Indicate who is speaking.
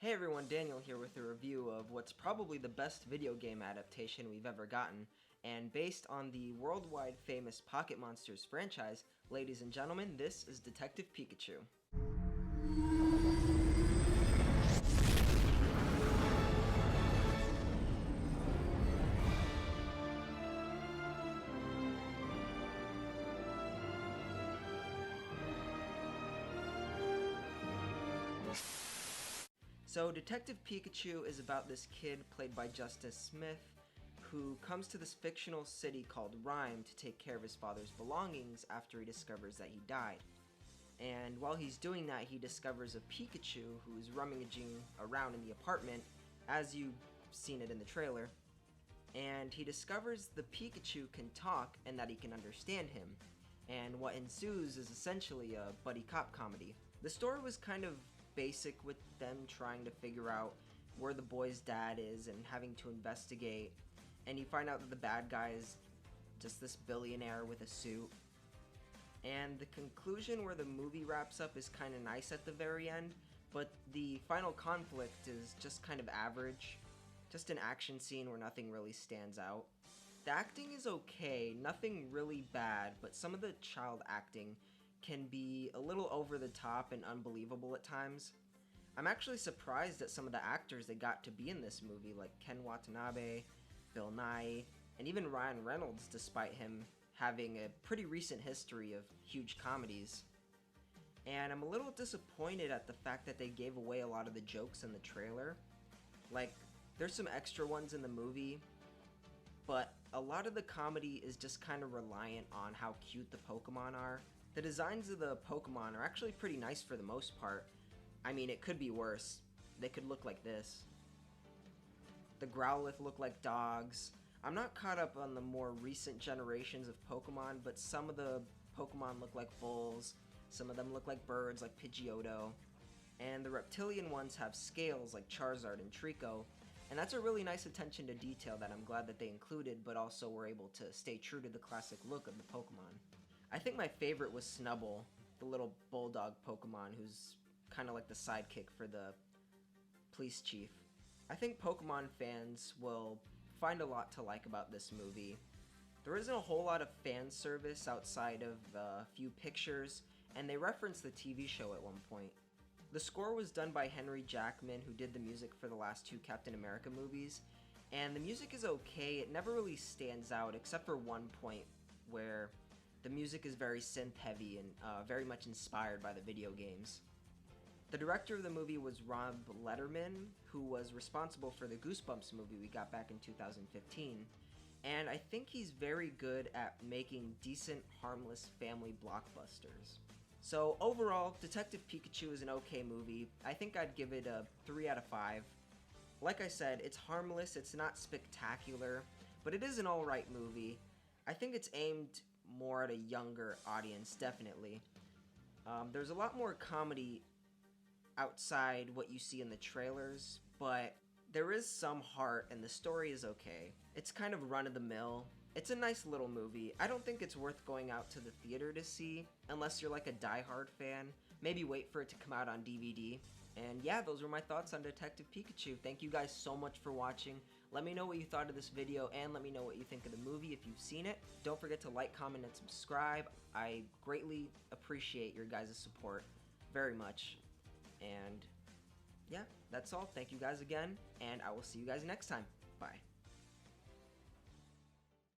Speaker 1: Hey everyone, Daniel here with a review of what's probably the best video game adaptation we've ever gotten, and based on the worldwide famous Pocket Monsters franchise, ladies and gentlemen, this is Detective Pikachu. So Detective Pikachu is about this kid played by Justice Smith who comes to this fictional city called Rhyme to take care of his father's belongings after he discovers that he died. And while he's doing that, he discovers a Pikachu who's rummaging around in the apartment, as you've seen it in the trailer. And he discovers the Pikachu can talk and that he can understand him. And what ensues is essentially a buddy cop comedy. The story was kind of basic, with them trying to figure out where the boy's dad is and having to investigate, and you find out that the bad guy is just this billionaire with a suit. And the conclusion where the movie wraps up is kind of nice at the very end, but the final conflict is just kind of average. Just an action scene where nothing really stands out. The acting is okay, nothing really bad, but some of the child acting can be a little over the top and unbelievable at times. I'm actually surprised at some of the actors that got to be in this movie, like Ken Watanabe, Bill Nye, and even Ryan Reynolds, despite him having a pretty recent history of huge comedies. And I'm a little disappointed at the fact that they gave away a lot of the jokes in the trailer. Like, there's some extra ones in the movie, but a lot of the comedy is just kind of reliant on how cute the Pokémon are. The designs of the Pokémon are actually pretty nice for the most part. I mean, it could be worse. They could look like this. The Growlithe look like dogs. I'm not caught up on the more recent generations of Pokémon, but some of the Pokémon look like bulls, some of them look like birds like Pidgeotto, and the reptilian ones have scales like Charizard and Trico, and that's a really nice attention to detail that I'm glad that they included, but also were able to stay true to the classic look of the Pokémon. I think my favorite was Snubbull, the little bulldog Pokemon who's kind of like the sidekick for the police chief. I think Pokemon fans will find a lot to like about this movie. There isn't a whole lot of fan service outside of a few pictures, and they reference the TV show at one point. The score was done by Henry Jackman, who did the music for the last two Captain America movies, and the music is okay. It never really stands out except for one point where the music is very synth-heavy and very much inspired by the video games. The director of the movie was Rob Letterman, who was responsible for the Goosebumps movie we got back in 2015, and I think he's very good at making decent, harmless family blockbusters. So overall, Detective Pikachu is an okay movie. I think I'd give it a 3 out of 5. Like I said, it's harmless, it's not spectacular, but it is an alright movie. I think it's aimed more at a younger audience, definitely. There's a lot more comedy outside what you see in the trailers, but there is some heart and the story is okay. It's kind of run-of-the-mill. It's a nice little movie. I don't think it's worth going out to the theater to see, unless you're like a die-hard fan. Maybe wait for it to come out on DVD. And yeah, those were my thoughts on Detective Pikachu. Thank you guys so much for watching. Let me know what you thought of this video, and let me know what you think of the movie if you've seen it. Don't forget to like, comment, and subscribe. I greatly appreciate your guys' support very much. And yeah, that's all. Thank you guys again, and I will see you guys next time. Bye.